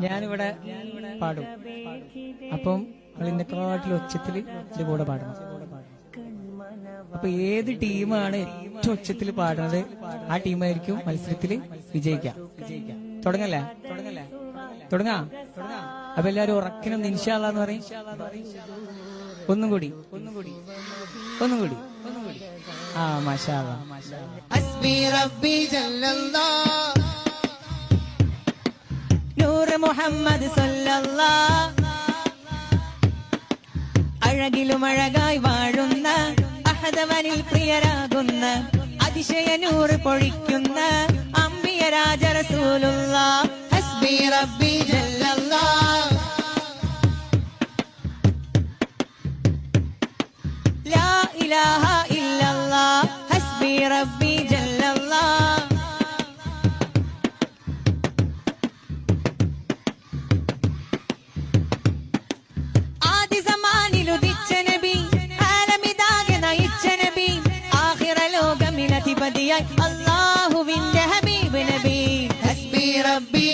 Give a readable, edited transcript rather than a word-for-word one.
ഞാനിവിടെ പാടും. അപ്പം നിന്നെക്കാട്ടിൽ ഉച്ചത്തിൽ എന്റെ കൂടെ പാടണം. അപ്പൊ ഏത് ടീമാണ് ഏറ്റവും ഉച്ചത്തിൽ പാടുന്നത് ആ ടീമായിരിക്കും മത്സരത്തിൽ വിജയിക്കാം. തുടങ്ങല്ലേ? തുടങ്ങാം. അപ്പൊ എല്ലാരും ഉറക്കിനും ഇൻഷാ അല്ലാഹ് എന്ന് പറയും. ഒന്നും കൂടി. ആ മാഷാ അല്ലാഹ്. ഹസ്ബി റബ്ബി ജല്ലല്ലാഹ് നൂറ് മുഹമ്മദ് സല്ലല്ലാഹ് അഴകിലും അഴകായി വാഴുന്ന അഹദവനിൽ പ്രിയരാകുന്ന അതിശയ നൂറ് പൊഴിക്കുന്ന അംബിയ രാജ റസൂലുള്ളാഹ്. ഹസ്ബി റബ്ബി ജല്ലല്ലാഹ് ലാ ഇലാഹ ഇല്ലല്ലാഹ് ഹസ്ബി റബ്ബി ജല്ലല്ലാഹ്. ആദി സമാനിലുദിച്ച നബി ആലമിതാകെ നയിച്ച നബി ആഖിറ ലോകമിനധിപതിയായി അല്ലാഹുവിന്റെ ഹബീബ് നബി. ഹസ്ബി റബ്ബി